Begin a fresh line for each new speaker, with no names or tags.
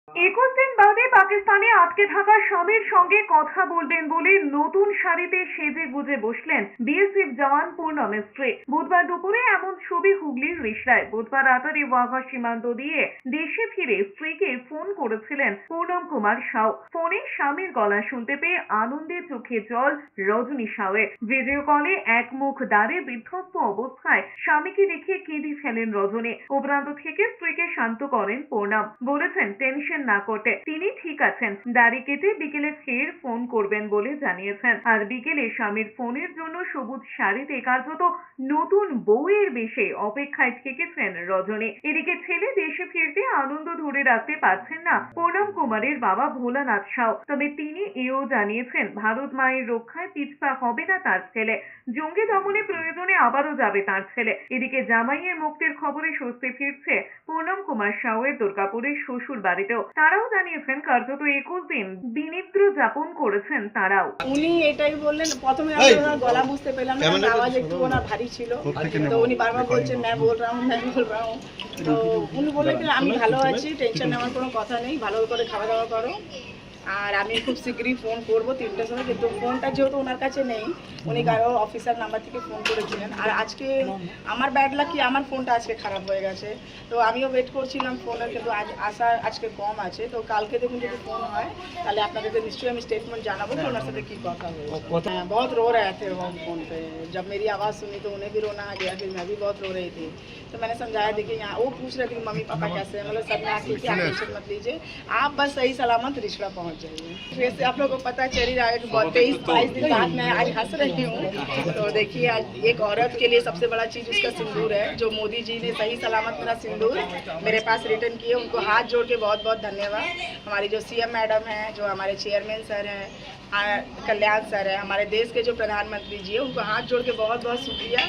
21 দিন বাদে পাকিস্তানে আটকে থাকা স্বামীর সঙ্গে কথা বলবেন বলে নতুন শাড়িতে সেজে গুজে বসলেন বিএসএফ জওয়ান পূর্ণম স্ত্রী। বুধবার দুপুরে এমন ছবি হুগলির রিষড়ায়। বুধবার রাতে ওয়াঘা সীমান্ত দিয়ে দেশে ফিরে স্ত্রীকে ফোন করেছিলেন পূর্ণম কুমার সাউ। ফোনে স্বামীর গলা শুনতে পেয়ে আনন্দে চোখে জল রজনী সাউয়ের। ভিডিও কলে এক মুখ দাঁড়ে বিধ্বস্ত অবস্থায় স্বামীকে দেখে কেঁদে ফেলেন রজনী। ও প্রান্ত থেকে স্ত্রীকে শান্ত করেন পূর্ণম। বলেছেন টেনশন না করতে, তিনি ঠিক আছেন। দাড়ি কেটে বিকেলে ফের ফোন করবেন বলে জানিয়েছেন। আর বিকেলে স্বামীর ফোনের জন্য সবুজ শাড়িতে কার্যত নতুন বউয়ের বেশে অপেক্ষায় থেকেছেন রজনী। এদিকে ছেলে দেশে ফিরতে আনন্দ ধরে রাখতে পারছেন না পূর্ণম কুমারের বাবা ভোলানাথ সাউ। তবে তিনি এও জানিয়েছেন ভারত মায়ের রক্ষায় পিছপা হবে না তার ছেলে। জঙ্গি দমনে প্রয়োজনে আবারও যাবে তার ছেলে। এদিকে জামাইয়ের মুক্তির খবরে স্বস্তি ফিরছে পূর্ণম কুমার সাউয়ের দুর্গাপুরের শ্বশুর বাড়িতেও। তারাও জানিয়েছেন কার্যত 21 দিন বিনিদ্র যাপন করেছেন তারাও।
উনি এটাই বললেন, প্রথমে আমি ওনার গলা বুঝতে পেলাম না, আওয়াজ একটু ওনার ভারী ছিল। তো উনি বারবার বলছেন मैं बोल रहा हूँ। তো উনি বললেন যে আমি ভালো আছি, টেনশন নেওয়ার কোনো কথা নেই, ভালো করে খাওয়া দাওয়া করো। আর আমি খুব শীঘ্রই ফোন করবো 3টার সময়, কিন্তু ফোনটা যেহেতু ওনার কাছে নেই, উনি কারো অফিসার নাম্বার থেকে ফোন করেছিলেন। আর আজকে আমার ব্যাড লাক কি আমার ফোনটা আজকে খারাপ হয়ে গেছে, তো আমিও ওয়েট করছিলাম ফোনের, কিন্তু আজকে কম আছে। তো কালকে দেখুন যদি ফোন হয় তাহলে আপনাদেরকে নিশ্চয়ই আমি স্টেটমেন্ট জানাবো कि ওনার সাথে কি কথা হয়েছে। बहुत रो रहे थे वो फोन पे, जब मेरी आवाज़ सुनी तो उन्हें भी रोना आ गया, फिर मैं भी बहुत रो रही थी। तो मैंने समझाया, देखिए यहाँ वो पूछ रहे थे मम्मी पापा कैसे हैं, मतलब सब में आके क्या टेंशन मत लीजिए, आप बस सही सलामत रिश्ता पहुँच जाइए। वैसे आप लोगों को पता चल ही रहा है कि 23-22 दिन बाद मैं आज हंस रही हूँ। तो देखिए आज एक औरत के लिए सबसे बड़ा चीज़ उसका सिंदूर है, जो मोदी जी ने सही सलामत मेरा सिंदूर मेरे पास रिटर्न किए, उनको हाथ जोड़ के बहुत बहुत धन्यवाद। हमारी जो सीएम मैडम हैं, जो हमारे चेयरमैन सर हैं, कल्याण सर है, हमारे देश के जो प्रधानमंत्री जी है, उनको हाथ जोड़ के बहुत बहुत शुक्रिया